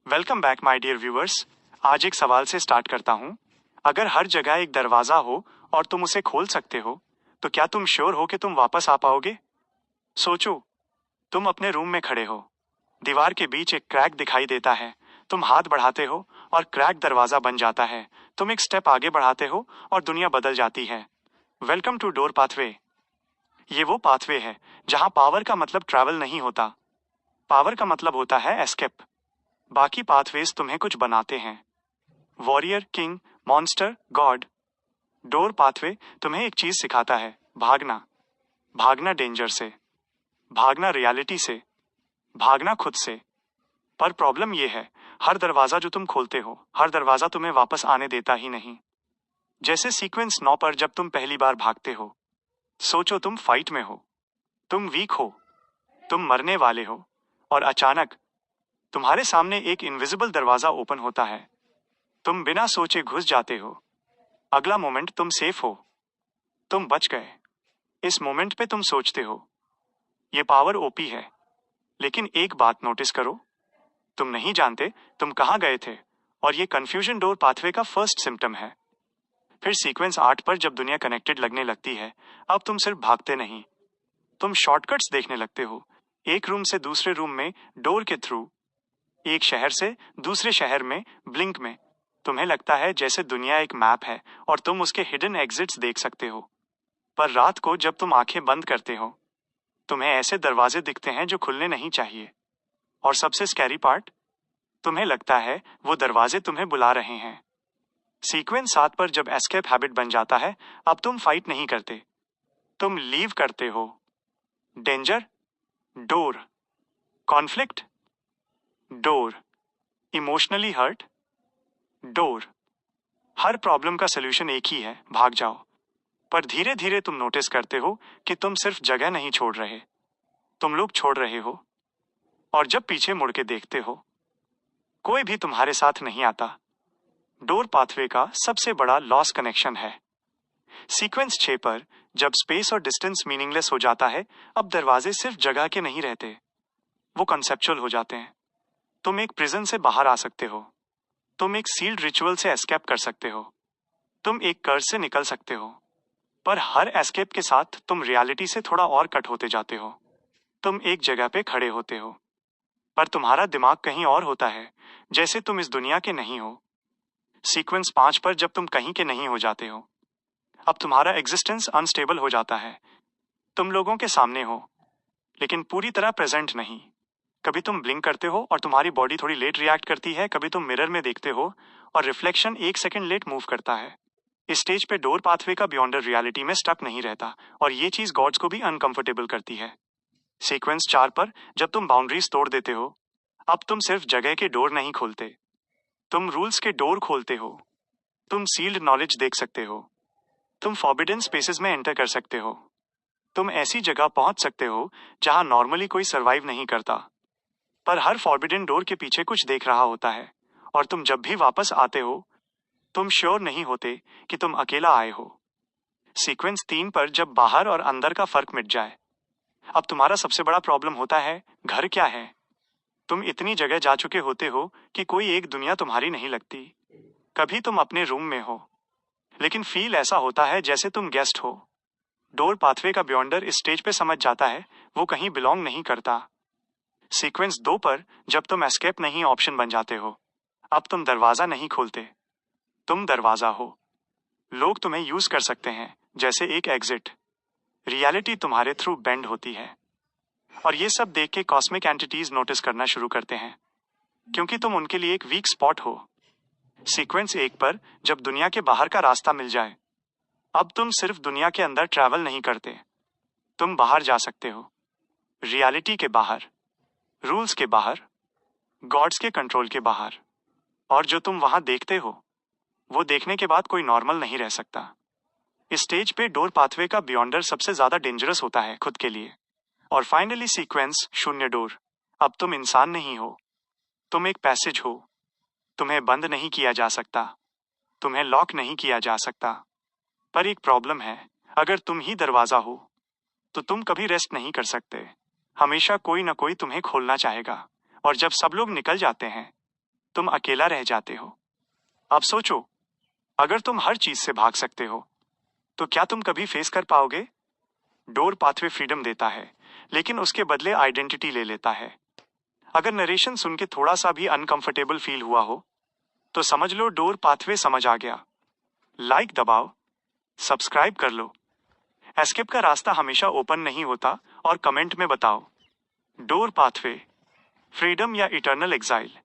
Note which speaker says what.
Speaker 1: Welcome back my dear viewers. आज एक सवाल से स्टार्ट करता हूँ। अगर हर जगह एक दरवाजा हो और तुम उसे खोल सकते हो, तो क्या तुम श्योर हो कि तुम वापस आ पाओगे? सोचो, तुम अपने रूम में खड़े हो, दीवार के बीच एक क्रैक दिखाई देता है, तुम हाथ बढ़ाते हो और क्रैक दरवाजा बन जाता है। तुम एक स्टेप आगे बढ़ाते हो और दुनिया बदल जाती है। Welcome to door pathway. ये वो पाथवे है जहां पावर का मतलब ट्रैवल नहीं होता, पावर का मतलब होता है एस्केप। बाकी पाथवेज तुम्हें कुछ बनाते हैं, warrior, king, monster, God. Door pathway तुम्हें एक चीज सिखाता है, भागना। भागना डेंजर से, भागना रियलिटी से, भागना खुद से। पर प्रॉब्लम ये है, हर दरवाजा जो तुम खोलते हो, हर दरवाजा तुम्हें वापस आने देता ही नहीं। जैसे सीक्वेंस 9 पर जब तुम पहली बार भागते हो, सोचो तुम फाइट में हो, तुम वीक हो, तुम मरने वाले हो, और अचानक तुम्हारे सामने एक इनविजिबल दरवाजा ओपन होता है। तुम बिना सोचे घुस जाते हो। अगला मोमेंट तुम सेफ हो, तुम बच गए। इस मोमेंट पे तुम सोचते हो, ये पावर ओपी है। लेकिन एक बात नोटिस करो, तुम नहीं जानते तुम कहां गए थे, और ये कंफ्यूजन डोर पाथवे का फर्स्ट सिम्टम है। फिर सीक्वेंस 8 पर जब दुनिया कनेक्टेड लगने लगती है, अब तुम सिर्फ भागते नहीं, तुम शॉर्टकट्स देखने लगते हो। एक रूम से दूसरे रूम में डोर के थ्रू, एक शहर से दूसरे शहर में ब्लिंक में। तुम्हें लगता है जैसे दुनिया एक मैप है और तुम उसके हिडन एग्जिट्स देख सकते हो। पर रात को जब तुम आंखें बंद करते हो, तुम्हें ऐसे दरवाजे दिखते हैं जो खुलने नहीं चाहिए। और सबसे स्कैरी पार्ट, तुम्हें लगता है वो दरवाजे तुम्हें बुला रहे हैं। सीक्वेंस 7 पर जब एस्केप हैबिट बन जाता है, अब तुम फाइट नहीं करते, तुम लीव करते हो। Danger, door. Conflict, door. Emotionally hurt, door. हर प्रॉब्लम का सोल्यूशन एक ही है, भाग जाओ। पर धीरे धीरे तुम नोटिस करते हो कि तुम सिर्फ जगह नहीं छोड़ रहे, तुम लोग छोड़ रहे हो। और जब पीछे मुड़ के देखते हो, कोई भी तुम्हारे साथ नहीं आता। डोर पाथवे का सबसे बड़ा लॉस कनेक्शन है। सीक्वेंस 6 पर जब स्पेस और डिस्टेंस मीनिंगलेस हो जाता है, अब दरवाजे सिर्फ जगह के नहीं रहते, वो कंसेप्चुअल हो जाते हैं। तुम एक प्रिजन से बाहर आ सकते हो, तुम एक सील्ड रिचुअल से एस्केप कर सकते हो, तुम एक कर्ज से निकल सकते हो। पर हर एस्केप के साथ तुम रियलिटी से थोड़ा और कट होते जाते हो। तुम एक जगह पे खड़े होते हो, पर तुम्हारा दिमाग कहीं और होता है, जैसे तुम इस दुनिया के नहीं हो। सीक्वेंस 5 पर जब तुम कहीं के नहीं हो जाते हो, अब तुम्हारा एग्जिस्टेंस अनस्टेबल हो जाता है। तुम लोगों के सामने हो, लेकिन पूरी तरह प्रेजेंट नहीं। कभी तुम ब्लिंक करते हो और तुम्हारी बॉडी थोड़ी लेट रिएक्ट करती है, कभी तुम मिरर में देखते हो और रिफ्लेक्शन 1 सेकंड लेट मूव करता है। इस स्टेज पे डोर पाथवे का बियॉन्डर रियलिटी में स्टक नहीं रहता, और ये चीज गॉड्स को भी अनकंफर्टेबल करती है। सीक्वेंस 4 पर जब तुम बाउंड्रीज तोड़ देते हो, अब तुम सिर्फ जगह के डोर नहीं खोलते, तुम रूल्स के डोर खोलते हो। तुम सील्ड नॉलेज देख सकते हो, तुम फॉरबिडन स्पेसेस में एंटर कर सकते हो, तुम ऐसी जगह पहुंच सकते हो जहां नॉर्मली कोई सरवाइव नहीं करता। पर हर फॉरबिडन डोर के पीछे कुछ देख रहा होता है, और तुम जब भी वापस आते हो, तुम श्योर नहीं होते कि तुम अकेला आए हो। सीक्वेंस 3 पर जब बाहर और अंदर का फर्क मिट जाए, अब तुम्हारा सबसे बड़ा प्रॉब्लम होता है, घर क्या है। तुम इतनी जगह जा चुके होते हो कि कोई एक दुनिया तुम्हारी नहीं लगती। कभी तुम अपने रूम में हो, लेकिन फील ऐसा होता है जैसे तुम गेस्ट हो। डोर पाथवे का बियॉन्डर इस स्टेज पे समझ जाता है वो कहीं बिलोंग नहीं करता। सीक्वेंस 2 पर जब तुम एस्केप नहीं ऑप्शन बन जाते हो, अब तुम दरवाजा नहीं खोलते, तुम दरवाजा हो। लोग तुम्हें यूज कर सकते हैं जैसे एक एग्जिट। रियलिटी तुम्हारे थ्रू बेंड होती है, और ये सब देख के कॉस्मिक एंटिटीज नोटिस करना शुरू करते हैं, क्योंकि तुम उनके लिए एक वीक स्पॉट हो। सीक्वेंस 1 पर जब दुनिया के बाहर का रास्ता मिल जाए, अब तुम सिर्फ दुनिया के अंदर ट्रैवल नहीं करते, तुम बाहर जा सकते हो। रियलिटी के बाहर, रूल्स के बाहर, गॉड्स के कंट्रोल के बाहर। और जो तुम वहां देखते हो, वो देखने के बाद कोई नॉर्मल नहीं रह सकता। इस स्टेज पे डोर पाथवे का बियॉन्डर सबसे ज्यादा डेंजरस होता है खुद के लिए। और फाइनली सीक्वेंस 0 डोर, अब तुम इंसान नहीं हो, तुम एक पैसेज हो। तुम्हें बंद नहीं किया जा सकता, तुम्हें लॉक नहीं किया जा सकता। पर एक प्रॉब्लम है, अगर तुम ही दरवाजा हो, तो तुम कभी रेस्ट नहीं कर सकते। हमेशा कोई ना कोई तुम्हें खोलना चाहेगा, और जब सब लोग निकल जाते हैं, तुम अकेला रह जाते हो। अब सोचो, अगर तुम हर चीज से भाग सकते हो तो क्या तुम कभी फेस कर पाओगे? डोर पाथवे फ्रीडम देता है, लेकिन उसके बदले आइडेंटिटी ले लेता है। अगर नरेशन सुन के थोड़ा सा भी अनकंफर्टेबल फील हुआ हो तो समझ लो डोर पाथवे समझ आ गया। लाइक दबाओ, सब्सक्राइब कर लो। एस्केप का रास्ता हमेशा ओपन नहीं होता, और कमेंट में बताओ, डोर पाथवे, फ्रीडम या इटर्नल एग्जाइल।